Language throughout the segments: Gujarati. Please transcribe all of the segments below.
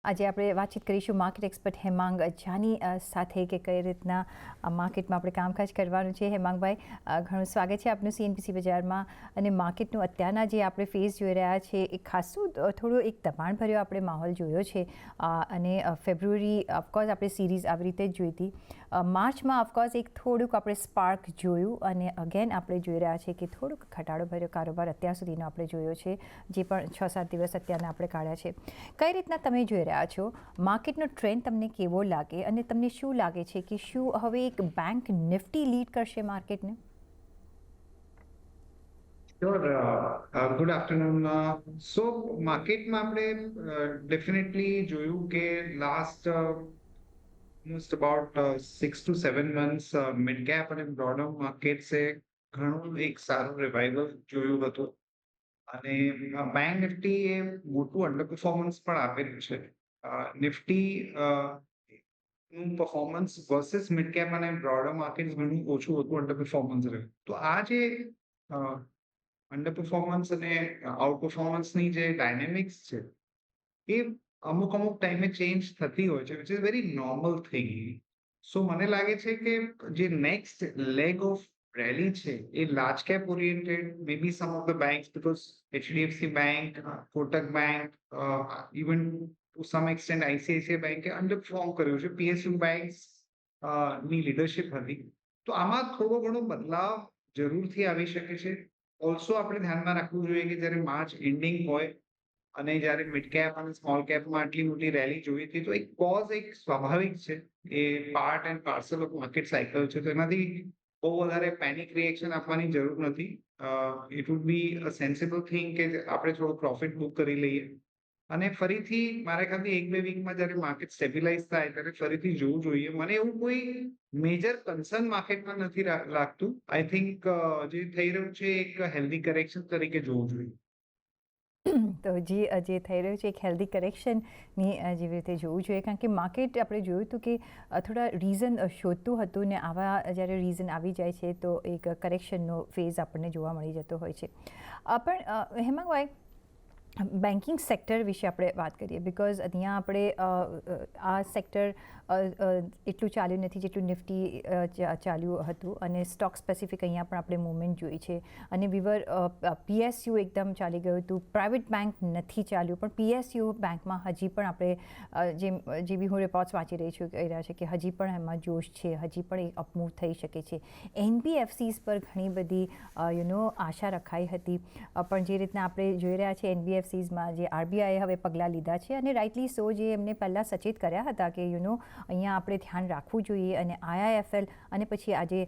આજે આપણે વાતચીત કરીશું માર્કેટ એક્સપર્ટ હેમાંગ જાની સાથે કે કઈ રીતના માર્કેટમાં આપણે કામકાજ કરવાનું છે. હેમાંગભાઈ, ઘણું સ્વાગત છે આપનું સીએનબીસી બજારમાં. અને માર્કેટનું અત્યારના જે આપણે ફેઝ જોઈ રહ્યા છે એ ખાસું થોડો એક દબાણભર્યો આપણે માહોલ જોયો છે. અને ફેબ્રુઆરી ઓફકોર્સ આપણે સિરીઝ આવી રીતે જ જોઈ હતી. માર્ચમાં ઓફકોર્સ એક થોડુંક આપણે સ્પાર્ક જોયું અને અગેન આપણે જોઈ રહ્યા છીએ કે થોડુંક ઘટાડોભર્યો કારોબાર અત્યાર સુધીનો આપણે જોયો છે, જે પણ 6-7 દિવસ અત્યારના આપણે કાઢ્યા છે. કઈ રીતના તમે જોઈ રહ્યા છો માર્કેટનો ટ્રેન્ડ, તમને કેવો લાગે અને તમને શું લાગે છે કે શું હવે એક બેંક નિફ્ટી લીડ કરશે માર્કેટને? Sure. Good afternoon. So માર્કેટમાં આપણે ડેફિનેટલી જોયું કે last almost about 6 to 7 months mid cap અને બ્રોડર માર્કેટ્સે ઘણું એક સારું રિવાઇવલ જોયું હતું. અને બેંક નિફ્ટી એ મોટું અંડર પરફોર્મન્સ પણ આપેલું છે. નિફ્ટી નું પરફોર્મન્સ વર્સસ મિડ કેપ અને બ્રોડર માર્કેટ ઘણું ઓછું હતું, અંડર પરફોર્મન્સ રહ્યું. તો આ જે અંડર પરફોર્મન્સ અને આઉટ પરફોર્મન્સની જે ડાયનેમિક્સ છે એ અમુક ટાઈમે ચેન્જ થતી હોય છે, which is very normal thing. So મને લાગે છે કે જે નેક્સ્ટ લેગ ઓફ રેલી છે એ large cap oriented, may be some of the banks, because HDFC bank, Kotak bank, even to some extent ICICI બેંકે અંડરપરફોર્મ કર્યું છે. પીએસયુ બેંક્સ ની લીડરશિપ હતી. તો આમાં થોડો ઘણો બદલાવ જરૂરથી આવી શકે છે. ઓલ્સો આપણે ધ્યાનમાં રાખવું જોઈએ કે જ્યારે માર્ચ એન્ડિંગ હોય અને જ્યારે મિડ કેપ અને સ્મોલ કેપમાં આટલી મોટી રેલી જોઈ હતી, તો એક કોઝ એક સ્વાભાવિક છે, એ part and parcel of market cycle છે. તો એનાથી બહુ વધારે પેનિક રિએક્શન આપવાની જરૂર નથી. It would be a sensible thing કે આપણે થોડો પ્રોફિટ બુક કરી લઈએ અને ફરીથી મારા ખ્યાલથી 1-2 વીકમાં જ્યારે માર્કેટ સ્ટેબિલાઇઝ થાય ત્યારે ફરીથી જોવું જોઈએ. મને એવું કોઈ મેજર કન્સર્ન માર્કેટમાં નથી લાગતું. આઈ થિંક જે થઈ રહ્યું છે એક હેલ્ધી કરેક્શન તરીકે જોવું જોઈએ. તો જે થઈ રહ્યું છે એક હેલ્ધી કરેક્શનની જેવી રીતે જોવું જોઈએ, કારણ કે માર્કેટ આપણે જોયું હતું કે થોડા રીઝન શોધતું હતું ને આવા જ્યારે રીઝન આવી જાય છે તો એક કરેક્શનનો ફેઝ આપણને જોવા મળી જતો હોય છે. પણ હેમાંગભાઈ, બેન્કિંગ સેક્ટર વિશે આપણે વાત કરીએ, બિકોઝ અહીંયા આપણે આ સેક્ટર એટલું ચાલ્યું નથી જેટલું નિફ્ટી ચાલ્યું હતું. અને સ્ટોક સ્પેસિફિક અહીંયા પણ આપણે મૂવમેન્ટ જોઈ છે. અને વિવર પીએસયુ એકદમ ચાલી ગયું હતું, પ્રાઇવેટ બેંક નથી ચાલ્યું, પણ પીએસયુ બેંકમાં હજી પણ આપણે જે બી હું રિપોર્ટ્સ વાંચી રહી છું કહી રહ્યા છે કે હજી પણ એમાં જોશ છે, હજી પણ એ અપમૂવ થઈ શકે છે. એનબીએફસીસ પર ઘણી બધી આશા રખાઈ હતી, પણ જે રીતના આપણે જોઈ રહ્યા છીએ એનબીએફસીઝમાં જે આરબીઆઈએ હવે પગલાં લીધા છે અને રાઇટલી સો, જે એમને પહેલાં સચેત કર્યા હતા કે અહીંયા આપણે ધ્યાન રાખવું જોઈએ, અને આઈઆઈએફએલ અને પછી આજે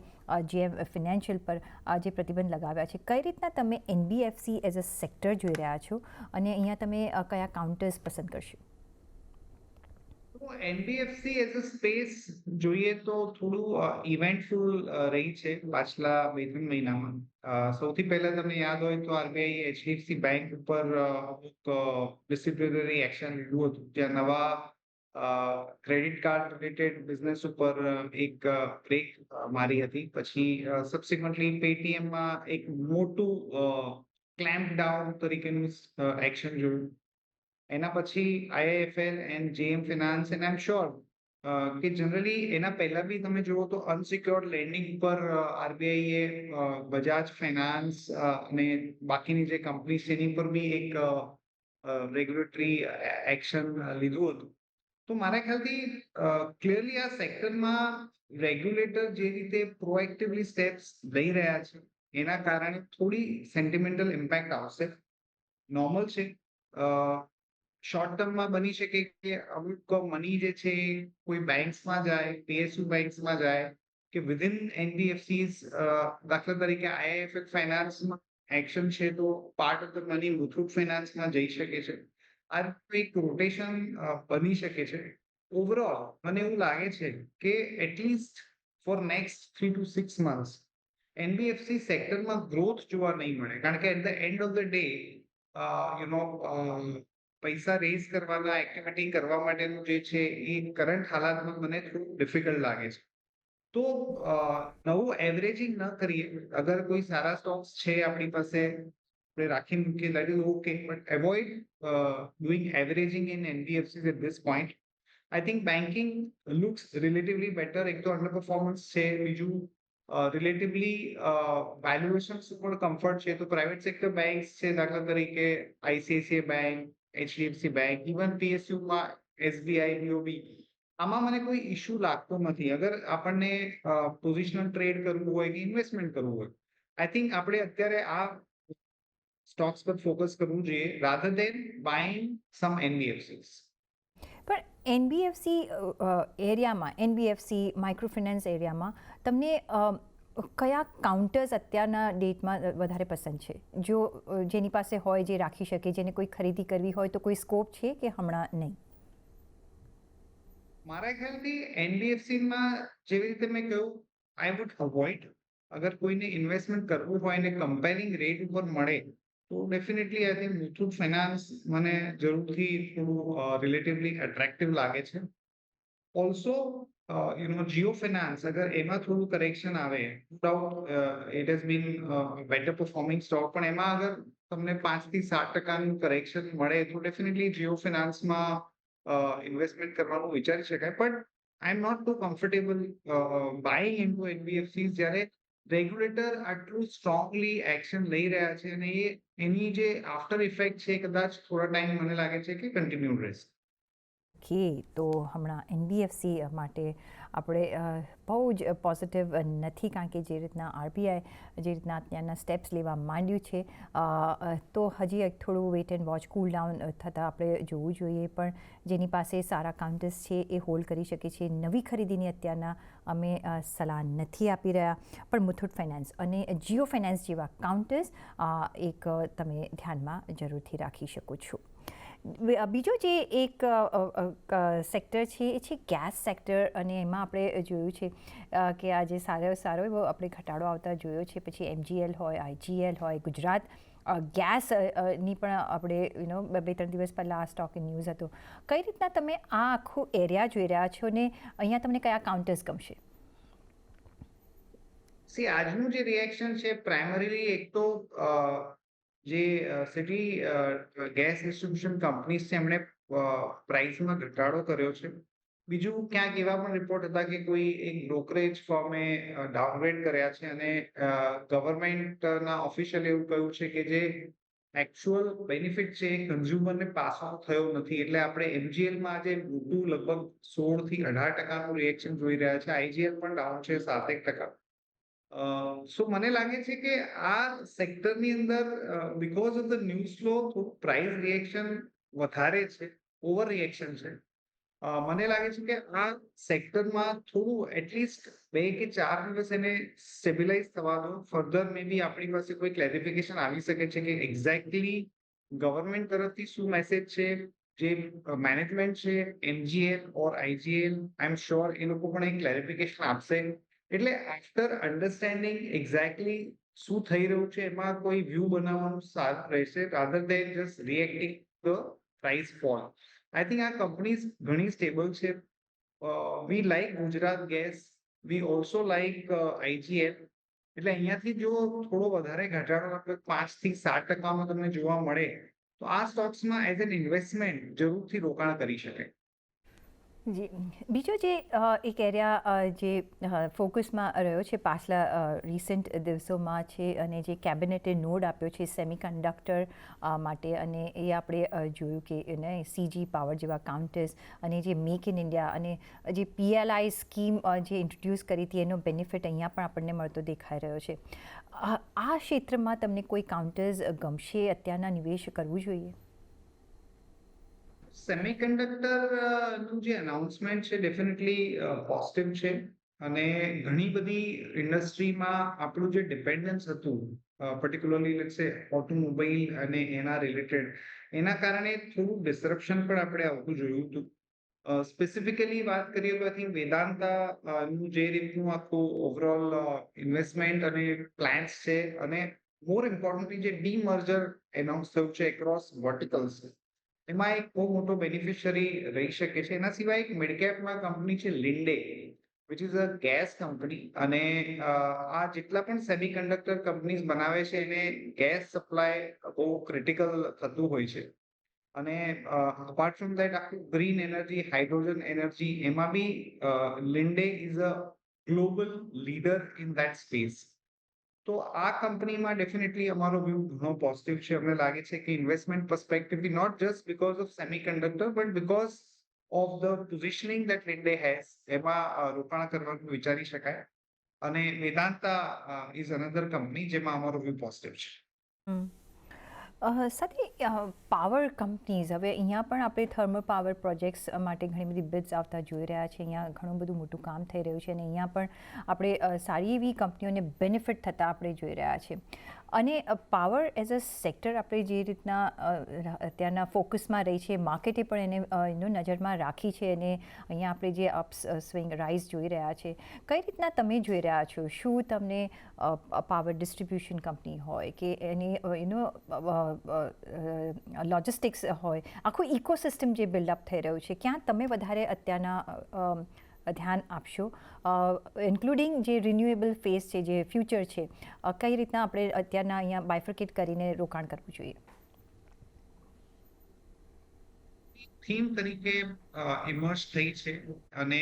જેએમ ફિનાન્શિયલ પર જે પ્રતિબંધ લગાવ્યા છે, કઈ રીતના તમે એનબીએફસી એઝ અ સેક્ટર જોઈ રહ્યા છો અને અહીંયા તમે કયા કાઉન્ટર્સ પસંદ કરશો? એનબીએફસી એઝ અ સ્પેસ જોઈએ તો થોડું ઇવેન્ટફુલ રહી છે પાછલા 2-3 મહિનામાં. સૌથી પહેલા તમને યાદ હોય તો આરબીઆઈ એચડીએફસી બેંક ઉપર અમુક ડિસિપ્લિનરી એક્શન લીધું હતું, જ્યાં નવા ક્રેડિટ કાર્ડ રિલેટેડ બિઝનેસ ઉપર એક બ્રેક મારી હતી. પછી સબસિક્વન્ટલી પેટીએમમાં એક મોટું ક્લેમ્પ ડાઉન તરીકેનું એક્શન જોયું. એના પછી IIFL and JM finance, and I am sure કે જનરલી એના પહેલા બી તમે જુઓ તો અનસિક્યોર્ડ લેન્ડિંગ પર આરબીઆઈએ બજાજ ફાઇનાન્સ અને બાકીની જે કંપની છે એની પર બી એક રેગ્યુલેટરી એક્શન લીધું હતું. તો મારા ખ્યાલથી ક્લિયરલી આ સેક્ટરમાં રેગ્યુલેટર જે રીતે પ્રોએક્ટિવલી સ્ટેપ્સ લઈ રહ્યા છે એના કારણે થોડી સેન્ટિમેન્ટલ ઇમ્પેક્ટ આવશે. નોર્મલ છે. શોર્ટ ટર્મમાં બની શકે કે અમુક મની જે છે કોઈ બેંક્સમાં જાય, પીએસયુ બેંક્સમાં જાય, કે વિધિન એનબીએફસીઝ, દાખલા તરીકે આઈઆઈએફએલ ફાઇનાન્સમાં એક્શન છે તો part of the money Muthoot ફાઇનાન્સમાં જઈ શકે છે. આ એક રોટેશન બની શકે છે. ઓવરઓલ મને એવું લાગે છે કે at least for next 3 to 6 months NBFC સેક્ટરમાં ગ્રોથ જોવા નહીં મળે, કારણ કે at the end of the day પૈસા રેઝ કરવાના, એક્ટિવિટી કરવા માટેનું જે છે એ કરંટ હાલાતમાં મને થોડું ડિફિકલ્ટ લાગે છે. તો નવું એવરેજિંગ ન કરીએ. અગર કોઈ સારા સ્ટોક્સ છે આપણી પાસે આપણે રાખી મૂકીએ, that is okay, but avoid doing averaging in NBFCs at this point. I think banking looks relatively better. એક તો underperformance છે, બીજું રિલેટિવલી વેલ્યુએશન્સ ઉપર કમ્ફર્ટ છે. તો પ્રાઇવેટ સેક્ટર બેંક્સ છે, દાખલા તરીકે ICICI bank, HDFC bank, even પીએસયુમાં એસબીઆઈ, બીઓબી, આમાં મને કોઈ ઇશ્યુ લાગતો નથી. અગર આપણને પોઝિશનલ ટ્રેડ કરવું હોય કે ઇન્વેસ્ટમેન્ટ કરવું હોય, આઈ થિંક આપણે અત્યારે આ સ્ટોક્સ પર ફોકસ કરવું જોઈએ રાધર દેન બાઇંગ સમ એનબીએફસીસ. પણ એનબીએફસી એરિયામાં, એનબીએફસી માઇક્રો ફિનાન્સ એરિયામાં તમને કયા કાઉન્ટર્સ અત્યારના ડેટમાં વધારે પસંદ છે? જો જેની પાસે હોય, જે રાખી શકે, જેને કોઈ ખરીદી કરવી હોય, તો કોઈ સ્કોપ છે કે હમણાં નહીં? મારા ખ્યાલથી એનબીએફસીમાં જેવી રીતે મેં કહ્યું, આઈ વુડ અવોઇડ. અગર કોઈને ઇન્વેસ્ટમેન્ટ કરવું હોય ને કમ્પેરિંગ રેટ ઉપર મળે, તો definitely I think Muthoot finance મને જરૂરથી થોડું રિલેટિવલી એટ્રેક્ટિવ લાગે છે. ઓલ્સો જીઓ ફિનાન્સ, અગર એમાં થોડું કરેક્શન આવે, doubt it has been better performing stock, પણ એમાં અગર તમને 5 થી 7% કરેક્શન મળે, તો ડેફિનેટલી જીઓ ફિનાન્સમાં ઇન્વેસ્ટમેન્ટ કરવાનું વિચારી શકાય. But I am not too comfortable buying into NBFCs, જ્યારે રેગ્યુલેટર આટલું સ્ટ્રોંગલી એક્શન લઈ રહ્યા છે, અને એની જે આફ્ટર ઇફેક્ટ છે, કદાચ થોડા ટાઈમ મને લાગે છે કે કન્ટિન્યુ રહેશે. ઓકે, તો હમણાં એનબીએફસી માટે આપણે બહુ જ પોઝિટિવ નથી, કારણ કે જે રીતના આરબીઆઈ જે રીતના અત્યારના સ્ટેપ્સ લેવા માંડ્યું છે, તો હજી થોડું wait and watch, cool down થતાં આપણે જોવું જોઈએ. પણ જેની પાસે સારા કાઉન્ટર્સ છે એ હોલ્ડ કરી શકે છે. નવી ખરીદીની અત્યારના અમે સલાહ નથી આપી રહ્યા, પણ મુથુટ ફાઇનાન્સ અને જીઓ ફાઇનાન્સ જેવા કાઉન્ટર્સ એક તમે ધ્યાનમાં જરૂરથી રાખી શકો છો. બીજો જે એક સેક્ટર છે એ છે ગેસ સેક્ટર, અને એમાં આપણે જોયું છે કે આજે સારો એવો આપણે ઘટાડો આવતા જોયો છે. પછી એમજીએલ હોય, આઈજીએલ હોય, ગુજરાત ગેસની પણ આપણે 2-3 દિવસ પહેલાં આ સ્ટોક ન્યૂઝ હતો. કઈ રીતના તમે આ આખું એરિયા જોઈ રહ્યા છો ને અહીંયા તમને કયા કાઉન્ટર્સ ગમશે? આજનું જે રિએક્શન છે, પ્રાઇમરીલી એક તો જે સિટી ગેસ ડિસ્ટ્રીબ્યુશન કંપનીઝ છે, એમણે પ્રાઇસમાં ઘટાડો કર્યો છે. બીજું ક્યાંક એવા પણ રિપોર્ટ હતા કે કોઈ એક બ્રોકરેજ ફર્મે ડાઉનગ્રેડ કર્યા છે, અને ગવર્મેન્ટના ઓફિશિયલ એવું કહ્યું છે કે જે એકચ્યુઅલ બેનિફિટ છે એ કન્ઝ્યુમરને પાસ ઓન થયો નથી. એટલે આપણે એમજીએલમાં આજે મોટું લગભગ 16 થી 18% રિએક્શન જોઈ રહ્યા છે. આઈજીએલ પણ ડાઉન છે 7-8%. સો મને લાગે છે કે આ સેક્ટરની અંદર because of the news flow થોડું પ્રાઇસ રિએક્શન વધારે છે, ઓવર રિએક્શન છે. મને લાગે છે કે આ સેક્ટરમાં થોડું એટલીસ્ટ 2 કે 4 દિવસ એને સ્ટેબિલાઇઝ થવા દો. ફર્ધર મે બી આપણી પાસે કોઈ ક્લેરિફિકેશન આવી શકે છે કે એક્ઝેક્ટલી ગવર્મેન્ટ તરફથી શું મેસેજ છે. જે મેનેજમેન્ટ છે એમજીએલ ઓર આઈજીએલ, આઈ એમ શ્યોર એ લોકો પણ એક ક્લેરિફિકેશન આપશે. એટલે આફ્ટર અન્ડરસ્ટેન્ડિંગ એક્ઝેક્ટલી શું થઈ રહ્યું છે, એમાં કોઈ વ્યૂ બનાવવાનું સારું રહેશે, rather than just reacting the price fall. I think આ કંપનીઝ ઘણી સ્ટેબલ છે. We like Gujarat gas, we also like IGL. એટલે અહીંયાથી જો થોડો વધારે ઘટાડો 5 થી 7%માં તમને જોવા મળે, તો આ સ્ટોક્સમાં એઝ એન ઇન્વેસ્ટમેન્ટ જરૂરથી રોકાણ કરી શકાય. જી, બીજો જે એક એરિયા જે ફોકસમાં રહ્યો છે પાછલા રિસેન્ટ દિવસોમાં છે, અને જે કેબિનેટે નોડ આપ્યો છે સેમિકન્ડક્ટર માટે, અને એ આપણે જોયું કે એને સીજી પાવર જેવા કાઉન્ટર્સ, અને જે મેક ઇન ઇન્ડિયા અને જે પીએલઆઈ સ્કીમ જે ઇન્ટ્રોડ્યુસ કરી હતી, એનો બેનિફિટ અહીંયા પણ આપણને મળતો દેખાઈ રહ્યો છે. આ ક્ષેત્રમાં તમને કોઈ કાઉન્ટર્સ ગમશે? અત્યારના નિવેશ કરવું જોઈએ? સેમિકન્ડક્ટર નું જે અનાઉન્સમેન્ટ છે ડેફિનેટલી પોઝિટિવ છે, અને ઘણી બધી ઇન્ડસ્ટ્રીમાં આપણું જે ડિપેન્ડન્સ હતું, પર્ટિક્યુલરલી લેટ્સ સે ઓટોમોબાઈલ અને એના રિલેટેડ, એના કારણે થોડું ડિસરપ્શન પણ આપણે આવતું જોયું હતું. સ્પેસિફિકલી વાત કરીએ તો આઈ થિંક વેદાંતા નું જે રીતનું આખું ઓવરઓલ ઇન્વેસ્ટમેન્ટ અને પ્લાન્સ છે, અને મોર ઇમ્પોર્ટન્ટલી જે ડીમર્જર એનાઉન્સ થયું છે એક્રોસ વર્ટિકલ્સ, એમાં એક બહુ મોટો બેનિફિશિયરી રહી શકે છે. એના સિવાય એક મિડકેપમાં કંપની છે Linde. which is a gas company. અને આ જેટલા પણ સેમિકન્ડક્ટર કંપનીઝ બનાવે છે એને ગેસ સપ્લાય બહુ ક્રિટિકલ થતું હોય છે. અને અપાર્ટ ફ્રોમ ધેટ આખું ગ્રીન એનર્જી, હાઇડ્રોજન એનર્જી, એમાં બી Linde is a global leader in that space. તો આ કંપનીમાં ડેફિનેટલી અમારો વ્યૂ ઘણો પોઝિટિવ છે. અમને લાગે છે કે ઇન્વેસ્ટમેન્ટ પર્સપેક્ટિવથી, not just because of semiconductor but because of the positioning that Linde has, એમાં રોકાણ કરવાનું વિચારી શકાય. અને વેદાંતા ઇઝ અનધર કંપની જેમાં અમારો વ્યૂ પોઝિટિવ છે. હમ. સાથે પાવર કંપનીઝ, હવે અહીંયા પણ આપણે થર્મલ પાવર પ્રોજેક્ટ્સ માટે ઘણી બધી બિડ્સ આવતા જોઈ રહ્યા છે. અહીંયા ઘણું બધું મોટું કામ થઈ રહ્યું છે અને અહીંયા પણ આપણે સારી એવી કંપનીઓને બેનિફિટ થતાં આપણે જોઈ રહ્યા છીએ. અને પાવર એઝ અ સેક્ટર આપણે જે રીતના અત્યારના ફોકસમાં રહી છે, માર્કેટે પણ એને નજરમાં રાખી છે અને અહીંયા આપણે જે અપ્સ સ્વિંગ રાઇઝ જોઈ રહ્યા છે, કઈ રીતના તમે જોઈ રહ્યા છો? શું તમને પાવર ડિસ્ટ્રીબ્યુશન કંપની હોય કે એની લોજિસ્ટિક્સ હોય, આખું ઇકોસિસ્ટમ જે બિલ્ડઅપ થઈ રહ્યું છે, ક્યાં તમે વધારે અત્યારના ધ્યાન આપશો, ઇન્ક્લુડિંગ જે રિન્યુએબલ ફેઝ છે, જે ફ્યુચર છે, કઈ રીતના આપણે અત્યારના અહીંયા બાયફર્કેટ કરીને રોકાણ કરવું જોઈએ? થીમ તરીકે ઇમર્જ થઈ છે. અને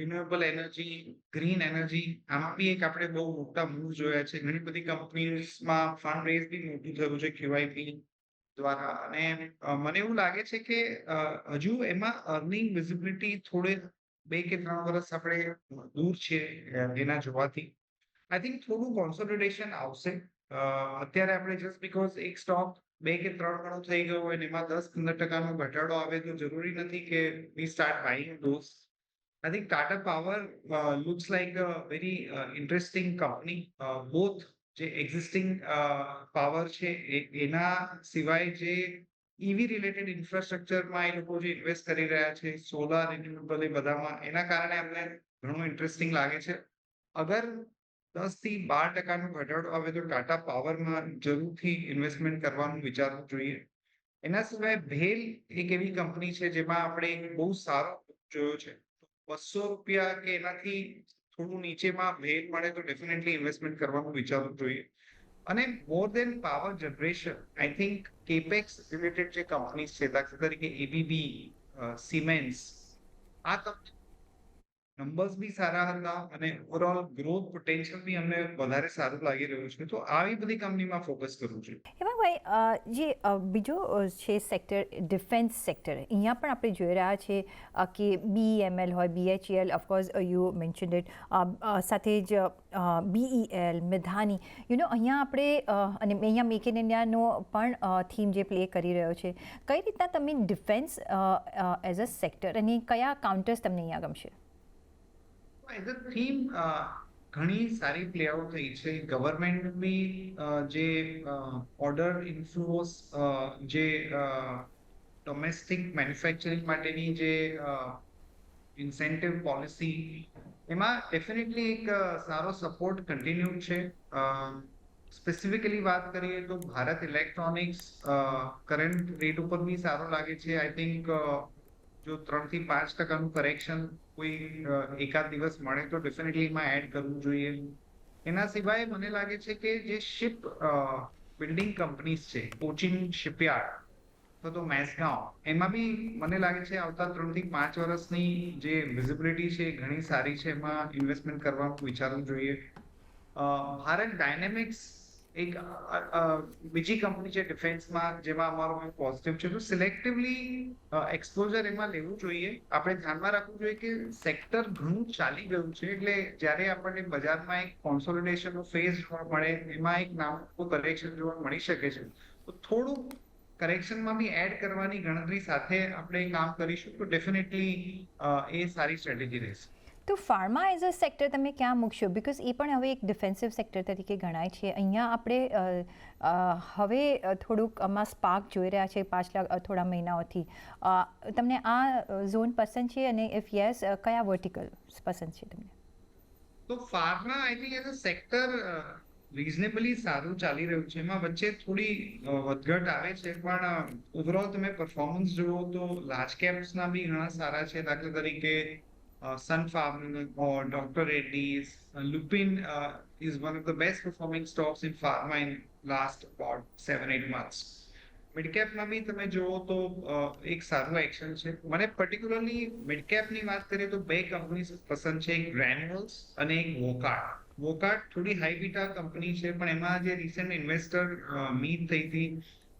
રિન્યુએબલ એનર્જી, ગ્રીન એનર્જી, આમાં બી એક આપણે બહુ મોટા મૂવ જોયા છે. ઘણી બધી કંપનીઝમાં ફંડ રેઝ બી મોટું થયું છે QIP દ્વારા. અને મને એવું લાગે છે કે હજુ એમાં અર્નિંગ વિઝિબિલિટી થોડે 2 કે 3 વર્ષ આપણે દૂર છે એના જોવાથી. આઈ થિંક થોડું કોન્સોલિડેશન આવશે. અત્યારે આપણે જસ્ટ બીકોઝ એક સ્ટોક 2 કે 3 ગણો થઈ ગયો હોય ને એમાં 10-15% નો ઘટાડો આવે તો જરૂરી નથી કે વી start buying those. I think Tata Power looks like a very interesting company. Both જે existing power છે એના સિવાય જે EV રિલેટેડ ઇન્ફ્રાસ્ટ્રક્ચરમાં એ લોકો જે ઇન્વેસ્ટ કરી રહ્યા છે, સોલાર, રિન્યુએબલ, એ બધામાં, એના કારણે અમને ઘણું ઇન્ટરેસ્ટિંગ લાગે છે. અગર 10 થી 12% નો ઘટાડો આવે તો ટાટા પાવરમાં જરૂરથી ઇન્વેસ્ટમેન્ટ કરવાનું વિચારવું જોઈએ. એના સિવાય ભેલ એક એવી કંપની છે જેમાં આપણે એક બહુ સારો જોયો છે. ₹200 કે એનાથી થોડું નીચેમાં ભેલ મળે તો ડેફિનેટલી ઇન્વેસ્ટમેન્ટ કરવાનું વિચારવું જોઈએ. અને more than power generation, I think capex related જે કંપનીઝ છે, દાખલા તરીકે એબીબી, સિમેન્સ, આ નંબર્સ બી સારા હતા અને ઓવરઓલ ગ્રોથ પોટેન્શિયલ બી અમને વધારે સારું લાગી રહ્યું છે. તો આવી બધી કંપનીમાં ફોકસ કરવું જોઈએ. હેમાંગભાઈ, જે બીજો છે સેક્ટર, ડિફેન્સ સેક્ટર, અહીંયા પણ આપણે જોઈ રહ્યા છે કે BEML હોય, BHEL, of course you mentioned it, સાથે જ BEL, મેધાની, અહીંયા આપણે અને અહીંયા મેક ઇન ઇન્ડિયાનો પણ થીમ જે પ્લે કરી રહ્યો છે, કઈ રીતના તમે ડિફેન્સ એઝ અ સેક્ટર અને કયા કાઉન્ટર્સ તમને અહીંયા ગમશે? એઝ અ થીમ ઘણી સારી પ્લે આઉટ થઈ છે. ગવર્મેન્ટ બી જે ઓર્ડર ઇન્ફ્લુઅન્સ, જે ડોમેસ્ટિક મેન્યુફેક્ચરિંગ માટેની જે ઇન્સેન્ટિવ પોલિસી, એમાં ડેફિનેટલી એક સારો સપોર્ટ કન્ટિન્યુ છે. સ્પેસિફિકલી વાત કરીએ તો ભારત ઇલેક્ટ્રોનિક્સ કરંટ રેટ ઉપર બી સારો લાગે છે. આઈ થિંક જો 3 થી 5% કરેક્શન કોઈ એકાદ દિવસ મળે તો ડેફિનેટલી એમાં એડ કરવું જોઈએ. એના સિવાય મને લાગે છે કે જે શિપ બિલ્ડિંગ કંપનીઝ છે, કોચિન શિપયાર્ડ અથવા તો મેસગાંવ, એમાં બી મને લાગે છે આવતા 3 થી 5 વર્ષની જે વિઝિબિલિટી છે એ ઘણી સારી છે. એમાં ઇન્વેસ્ટમેન્ટ કરવાનું વિચારવું જોઈએ. ભારત ડાયનેમિક્સ એક બીજી કંપની છે ડિફેન્સમાં જેમાં અમારો પોઝિટિવ છે. તો સિલેક્ટિવલી એક્સપોઝર એમાં લેવું જોઈએ. આપણે ધ્યાનમાં રાખવું જોઈએ કે સેક્ટર ઘણું ચાલી ગયું છે, એટલે જ્યારે આપણને બજારમાં એક કોન્સોલિડેશનનો ફેઝ જોવા મળે, એમાં એક નાનું કરેક્શન જોવા મળી શકે છે. તો થોડું કરેક્શનમાં બી એડ કરવાની ગણતરી સાથે આપણે કામ કરીશું તો ડેફિનેટલી એ સારી સ્ટ્રેટેજી રહેશે. તો ફાર્મા એઝ અ સેક્ટર તમે ક્યાં મૂકશો? બિકોઝ એ પણ હવે એક ડિફેન્સિવ સેક્ટર તરીકે ગણાય છે. અહીંયા આપણે હવે થોડુંક આમાં સ્પાર્ક જોઈ રહ્યા છે પાછલા થોડા મહિનાઓથી. તમને આ ઝોન પસંદ છે અને ઇફ યસ, કયા વર્ટિકલ પસંદ છે તમને? તો pharma I think as a sector reasonably સારું ચાલી રહ્યું છે. એમાં વચ્ચે થોડી વધઘટ આવે છે, પણ ઓવરઓલ તમે પરફોર્મન્સ જુઓ તો લાર્જ કેપ્સના બી ઘણા સારા છે. દાખલા તરીકે Sun Pharma or Dr. Reddy's. Lupin is one of the best performing stocks in pharma in last about 7-8 months. મિડકેપમાં બી તમે જુઓ તો એક સારું એક્શન છે. મને પર્ટિક્યુલરલી મિડકેપની વાત કરીએ તો બે કંપની પસંદ છે, એક ગ્રેન્યુલ્સ અને એક વોકાર્ડ. વોકાર્ડ થોડી હાઈ બીટા કંપની છે, પણ એમાં જે રિસેન્ટ ઇન્વેસ્ટર મીટ થઈ હતી,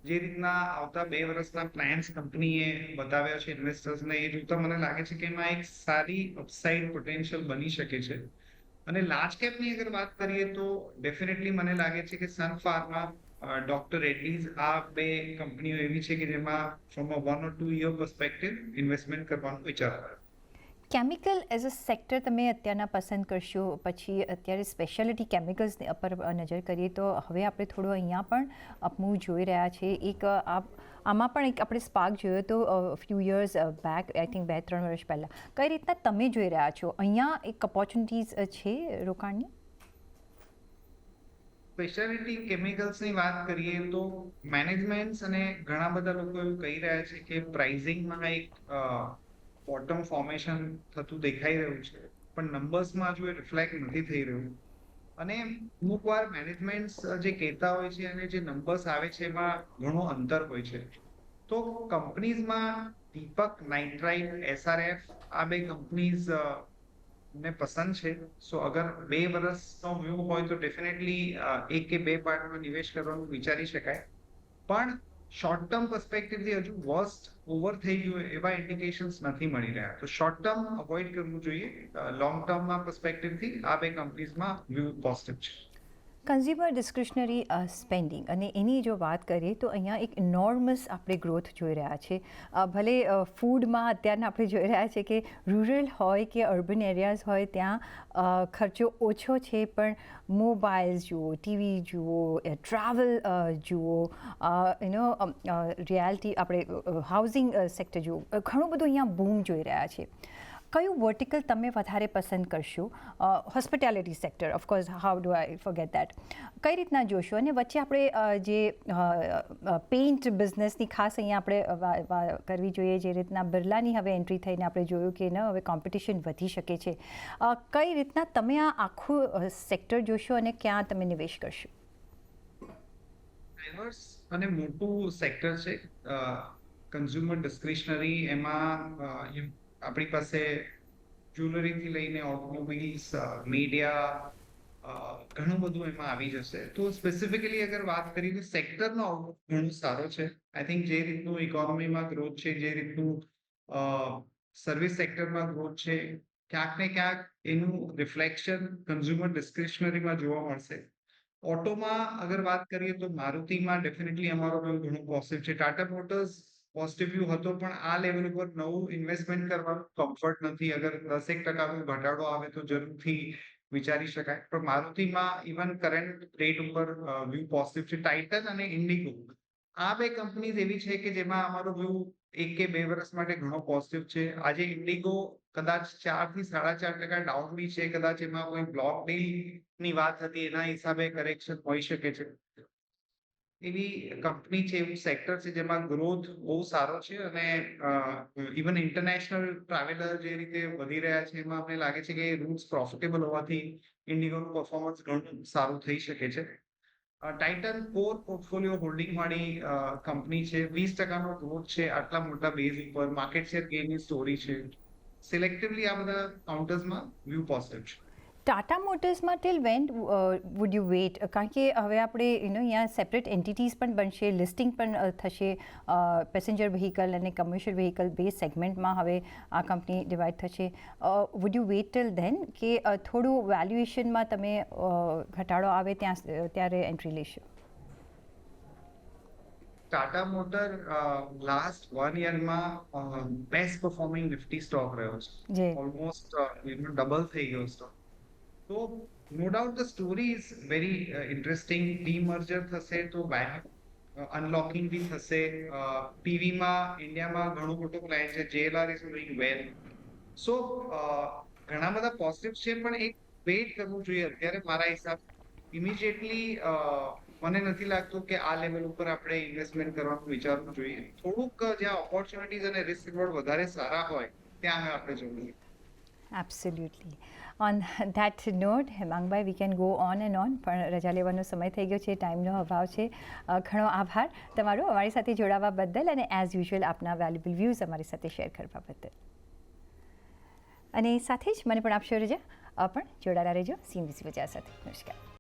જે રીતના આવતા 2 વર્ષના પ્લાન્સ કંપનીએ બતાવ્યા છે ઇન્વેસ્ટર્સને, એ જોતા મને લાગે છે કે એમાં એક સારી અપસાઇડ પોટેન્શિયલ બની શકે છે. અને લાર્જ કેપની અગર વાત કરીએ તો ડેફિનેટલી મને લાગે છે કે સન ફાર્મા, ડોક્ટર રેડ્ડીઝ, આ બે કંપનીઓ એવી છે કે જેમાં from a 1 or 2 year perspective investment કરવાનો વિચાર કરે. કેમિકલ એઝ અ સેક્ટર તમે અત્યારના પસંદ કરશો, પછી અત્યારે સ્પેશિયાલિટી કેમિકલ્સની પર નજર કરીએ તો હવે આપણે થોડું અહીંયા પણ અપમૂવ જોઈ રહ્યા છે. આમાં પણ એક આપણે સ્પાર્ક જોયો તો few years back, I think 2-3 વર્ષ પહેલાં. કઈ રીતના તમે જોઈ રહ્યા છો અહીંયા એક ઓપોર્ચ્યુનિટીઝ છે રોકાણની? સ્પેશિયાલિટી કેમિકલ્સની વાત કરીએ તો મેનેજમેન્ટ અને ઘણા બધા લોકો એવું કહી રહ્યા છે કે પ્રાઇઝિંગમાં એક બોટમ ફોર્મેશન થતું દેખાઈ રહ્યું છે, પણ નંબર્સમાં હજુ એ રિફ્લેક્ટ નથી થઈ રહ્યું. અને અમુક વાર મેનેજમેન્ટ જે કહેતા હોય છે અને જે નંબર્સ આવે છે એમાં ઘણો અંતર હોય છે. તો કંપનીઝમાં દીપક નાઇટ્રાઇટ, SRF, આ બે કંપનીઝ ને પસંદ છે. સો અગર 2 વર્ષનો વ્યૂ હોય તો ડેફિનેટલી 1 કે 2 પાર્ટમાં નિવેશ કરવાનું વિચારી શકાય. પણ શોર્ટ ટર્મ પર્સપેક્ટિવથી હજુ વર્સ્ટ ઓવર થઈ ગયું એવા ઇન્ડિકેશન્સ નથી મળી રહ્યા. તો શોર્ટ ટર્મ અવોઇડ કરવું જોઈએ. લોંગ ટર્મના પર્સપેક્ટિવથી આ બે કંપનીઝમાં વ્યૂ પોઝિટિવ છે. કન્ઝ્યુમર ડિસ્ક્રિશનરી સ્પેન્ડિંગ અને એની જો વાત કરીએ તો અહીંયા એક ઇનોર્મસ આપણે ગ્રોથ જોઈ રહ્યા છે. ભલે ફૂડમાં અત્યારના આપણે જોઈ રહ્યા છે કે રૂરલ હોય કે અર્બન એરિયાઝ હોય ત્યાં ખર્ચો ઓછો છે, પણ મોબાઈલ્સ જુઓ, ટીવી જુઓ, ટ્રાવેલ જુઓ, રિયાલિટી આપણે હાઉસિંગ સેક્ટર જુઓ, ઘણું બધું અહીંયા બૂમ જોઈ રહ્યા છે. કયું વર્ટિકલ તમે વધારે પસંદ કરશો? Hospitality sector, of course, how do I forget that. કઈ રીતના જોશો? અને વચ્ચે આપણે જે પેઇન્ટ બિઝનેસની ખાસ અહીંયા આપણે કરવી જોઈએ, જે રીતના બિરલાની હવે એન્ટ્રી થઈને આપણે જોયું કે હવે કોમ્પિટિશન વધી શકે છે. કઈ રીતના તમે આ આખું સેક્ટર જોશો અને ક્યાં તમે નિવેશ કરશો? ડાયવર્સ અને મોટું સેક્ટર છે કન્ઝ્યુમર ડિસ્ક્રિશનરી. એમાં આપણી પાસે જ્વેલરીથી લઈને ઓટોમોબાઈલ્સ, મીડિયા, ઘણું બધું એમાં આવી જશે. તો સ્પેસિફિકલી અગર વાત કરીએ તો સેક્ટરનો આઉટલુક ઘણો સારો છે. આઈ થિંક જે રીતનું ઇકોનોમીમાં ગ્રોથ છે, જે રીતનું સર્વિસ સેક્ટરમાં ગ્રોથ છે, ક્યાંક ને ક્યાંક એનું રિફ્લેક્શન કન્ઝ્યુમર ડિસ્ક્રિશનરીમાં જોવા મળશે. ઓટોમાં અગર વાત કરીએ તો મારુતિમાં ડેફિનેટલી અમારો ઘણો પોઝિટિવ છે. ટાટા મોટર્સ પોઝિટિવ વ્યૂ હતો, પણ આ લેવલ ઉપર નવું ઇન્વેસ્ટમેન્ટ કરવાનું કમ્ફર્ટ નથી. અગર 10% ઘટાડો આવે તો જરૂરથી વિચારી શકાય. પણ મારુતિમાં ઇવન કરંટ રેટ ઉપર વ્યૂ પોઝિટિવ છે. ટાઇટન અને ઇન્ડિગો, આ બે કંપનીઝ એવી છે કે જેમાં અમારો વ્યૂ 1 કે 2 વર્ષ માટે ઘણો પોઝિટિવ છે. આજે ઇન્ડિગો કદાચ 4 થી 4.5% ડાઉન બી છે. કદાચ એમાં કોઈ બ્લોક ડીલ ની વાત હતી, એના હિસાબે કરેક્શન હોઈ શકે છે. એવી કંપની છે, એવું સેક્ટર છે જેમાં ગ્રોથ બહુ સારો છે. અને ઇવન ઇન્ટરનેશનલ ટ્રાવેલર જે રીતે વધી રહ્યા છે, એમાં અમને લાગે છે કે રૂટ્સ પ્રોફિટેબલ હોવાથી ઇન્ડિગોનું પરફોર્મન્સ ઘણું સારું થઈ શકે છે. ટાઇટન કોર પોર્ટફોલિયો હોલ્ડિંગ વાળી કંપની છે. 20% ગ્રોથ છે આટલા મોટા બેઝ ઉપર. માર્કેટ શેર ગેઇનની સ્ટોરી છે. સિલેક્ટિવલી આ બધા કાઉન્ટર્સમાં વ્યૂ પોઝિટિવ છે. ટાટા મોટર્સમાં till when would you wait? કારણ કે હવે આપણે અહીંયા સેપરેટ એન્ટિટીઝ પણ બનશે, લિસ્ટિંગ પણ થશે. પેસેન્જર વ્હીકલ અને કમર્શિયલ વ્હીકલ બે સેગમેન્ટમાં હવે આ કંપની ડિવાઈડ થશે. Would you wait till then કે થોડું વેલ્યુએશનમાં તમે ઘટાડો આવે ત્યારે એન્ટ્રી લેશો? ટાટા મોટર લાસ્ટ 1 યરમાં બેસ્ટ પરફોર્મિંગ નિફ્ટી સ્ટોક રહ્યો છે. ઓલમોસ્ટ ડબલ થઈ ગયો સ્ટોક. તો no doubt the story is very interesting. Demerger થશે તો વેલ્યુ અનલોકિંગ બી થશે. પીવીમાં ઇન્ડિયામાં ઘણો મોટો પ્લાન છે. JLR ઇઝ ડુઇંગ વેલ. સો ઘણા બધા પોઝિટિવ છે, પણ એક વેઇટ કરવું જોઈએ અત્યારે મારા હિસાબ. ઇમિડિયેટલી મને નથી લાગતું કે આ લેવલ ઉપર આપણે ઇન્વેસ્ટમેન્ટ કરવાનું વિચારવું જોઈએ. થોડુંક જ્યાં ઓપોર્ચ્યુનિટીઝ અને રિસ્ક રિવોર્ડ વધારે સારા હોય ત્યાં આપણે જવું જોઈએ. એબ્સોલ્યુટલી. ઓન ધેટ નોટ હેમાંગભાઈ we can go on and on, પણ રજા લેવાનો સમય થઈ ગયો છે, ટાઈમનો અભાવ છે. ઘણો આભાર તમારો અમારી સાથે જોડાવા બદલ અને એઝ યુઝ્યુઅલ આપના વેલ્યુબલ વ્યૂઝ અમારી સાથે શેર કરવા બદલ. અને સાથે જ મને પણ આપશો રજા, પણ જોડાના રહેજો CNBC બજાર સાથે. નમસ્કાર.